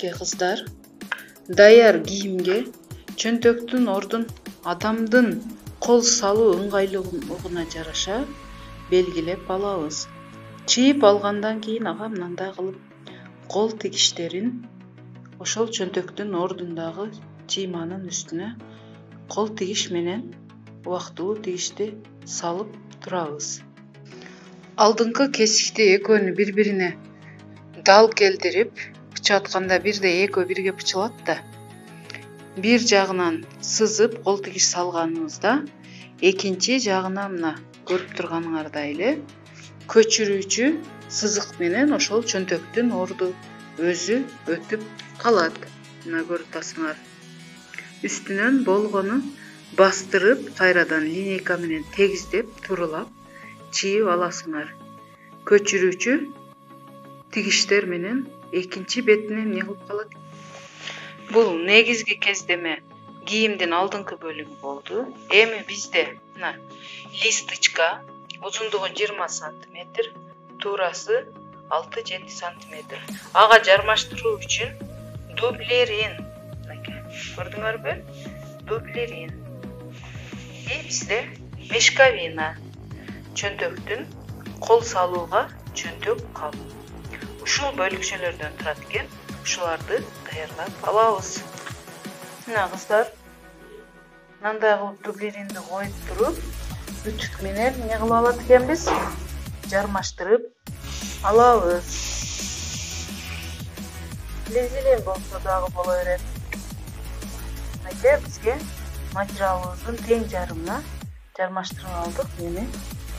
Мынакей кыздар, даяр кийимге чөнтөктүн ордун адамдын кол салуу ыңгайлуулугуна жараша белгилеп алабыз. Чийип алгандан кийин ага мындай кылып кол тигиштерин ошол чөнтөктүн ордундагы чыйманын үстүнө кол тигиш менен убактылуу тигишти салып турабыз. Алдыңкы кесикти экөөнү бири-бирине дал келтирип пычатканда бирдей экөө бирге пычылат да, бир жагынан сызып кол тигиш салганыбызда экинчи жагына мына көрүп турганыңардай эле көчүрүүчү сызык менен ошол чөнтөктүн орду өзү өтүп калат. Мына көрүп атасыңар. Үстүнөн болгону бастырып, кайрадан линейка менен тегиздеп, турулап чийип аласыңар. Көчүрүүчү тигиштер менен экинчи бетинен эмне кылып калат. Бул негизги кездеме кийимдин алдыңкы бөлүгү болду. Эми бизде мына листочка узундугу 20 сантиметр, туурасы 6-7 сантиметр. Ага жармаштыруу үчүн дублерин. Көрдүңөрбү? Дублерин. Бизде мешковина. Чөнтөктүн кол салууга чөнтөк кап. Ушул бөлүкчөлөрдөн турат экен. Ушуларды даярдап алабыз. Мына кыздар, мындай кылып дублеринди коюп туруп, үтүк менен эмне кылып алат экенбиз? Жармаштырып алабыз. Плезилин болсо дагы боло берет. Бизге материалыбыздын тең жарымына жармаштырып алдык. Эми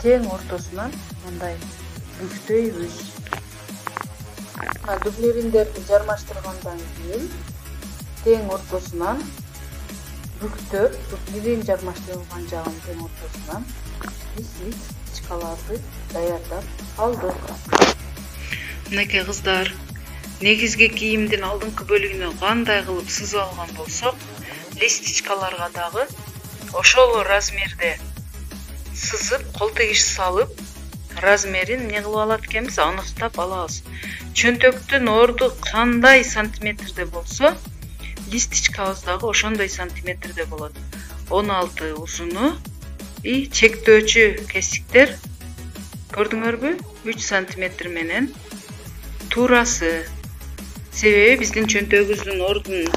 тең ортосунан мындай бүктөйбүз. Дублериндерди жармаштыргандан кийин тең ортосунан бүктөп, дублерин жармаштырылган жагын тең ортосунан биз листочкаларды даярдап алдык. Мынакей кыздар, негизги кийимдин алдыңкы бөлүгүнө кандай кылып сызып алган болсок, листочкаларга дагы ошол размерде сызып, кол тигиш салып, размерин эмне кылып алат экенбиз, аныктап алабыз. Чөнтөктүн орду кандай сантиметрде болсо, листочкабыз дагы ошондой сантиметрде болот. 16 узуну и чектөөчү кесиктер көрдүңөрбү? 3 сантиметр менен туурасы. Себеби биздин чөнтөгүбүздүн ордунун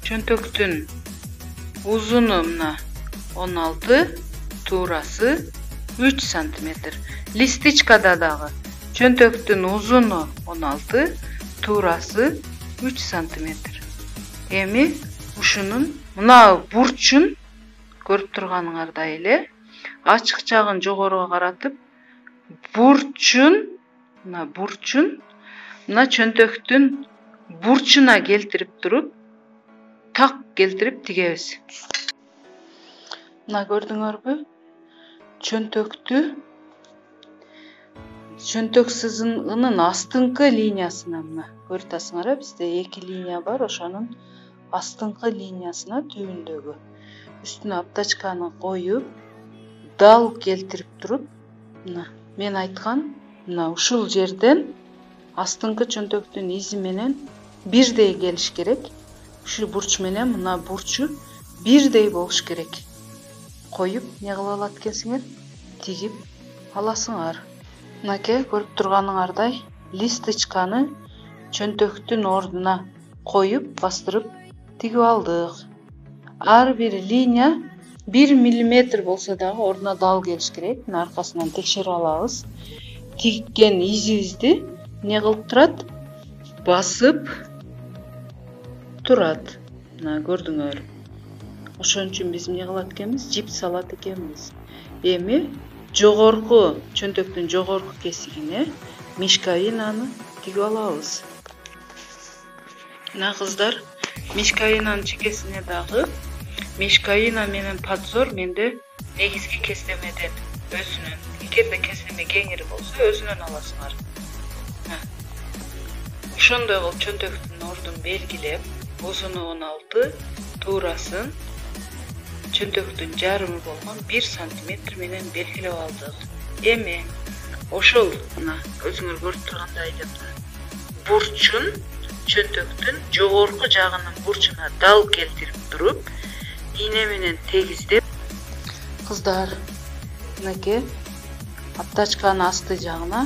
чөнтөктүн узуну мына 16, туурасы 3 сантиметр. Листочкада дагы чөнтөктүн узуну 16, туурасы 3 сантиметр. Эми ушунун мына бурчун көрүп турганыңардай эле ачык жагын жогоруга каратып, мына чөнтөктүн бурчуна келтирип туруп, так келтирип тигебиз. Мына көрдүңөрбү? Чөнтөк сызыгынын астыңкы линиясына мына көрүп атасыңар, бизде 2 линия бар, ошонун астыңкы линиясына түбүндөгү үстүнө аптачканы коюп, дал келтирип туруп, мына мен айткан мына ушул жерден астыңкы чөнтөктүн изи менен бирдей келиш керек. Ушул бурч менен мына бурчу бирдей болуш керек. Коюп, эмне кылып алат экенсиңер? Тигип аласыңар. Мынакей көрүп турганыңардай листочканы чөнтөктүн ордуна коюп, бастырып тигип алдык. Ар бир линия 1 мм болсо дагы ордуна дал келиш керек. Мына аркасынан текшерип алабыз. Тигкен изибизди эмне кылып турат? Басып турат. Мына көрдүңөр. Ошон үчүн биз эмне кылат экенбиз? Жип салат экенбиз. Эми жогорку чөнтөктүн жогорку кесигине мешковинаны тигип алабыз. Мына кыздар, мешковинанын чекесине дагы мешковина менен подзор менде негизги кездемеден өзүнөн. Эгерде кездеме кеңири болсо өзүнөн аласыңар. Ошондой кылып чөнтөктүн ордун белгилеп, узуну 16, туурасын чөнтөктүн жарымы болгон 1 сантиметр менен белгилеп алдык. Эми ошол мына өзүңөр көрүп тургандай эле бурчун чөнтөктүн жогорку жагынын бурчуна дал келтирип туруп, ийне менен тегиздеп, кыздар, мынакей аптачканын асты жагына,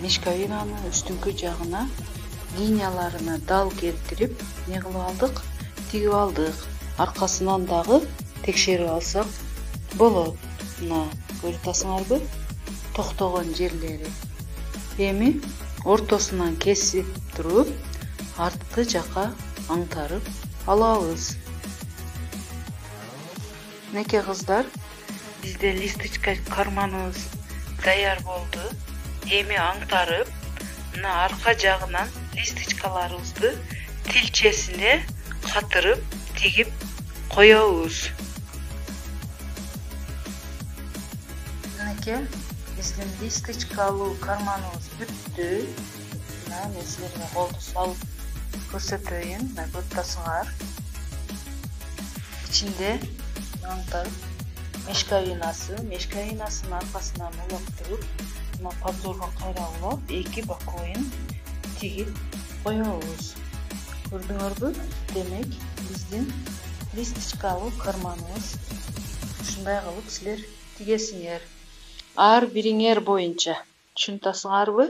мешковинанын үстүнкү жагына линияларына дал келтирип, не кылып алдык, тигип алдык. Аркасынан дагы текшерип алсак болот. Мына көрүп атасыңарбы? Токтогон жерлери. Эми ортосунан кесип туруп, арткы жака аңтарып алабыз. Мынакей кыздар, бизде листочка карманыбыз даяр болду. Эми аңтарып, мына арка жагынан листочкаларыбызды тилчесине катырып тигип коебуз. Мынакей биздин листочкалуу карманыбыз бүттү. Мына мен силерге колду салып көрсөтөйүн. Мына көрүп атасыңар. Ичинде аңтарып мешковинасын аркасынан улап туруп, мына подзорго кайра улап, эки боковойун тигип коебуз. Көрдүңөрбү? Демек, биздин листочкалуу карманыбыз ушундай кылып силер тигесиңер. Ар бириңер боюнча. Түшүнүп атасыңарбы?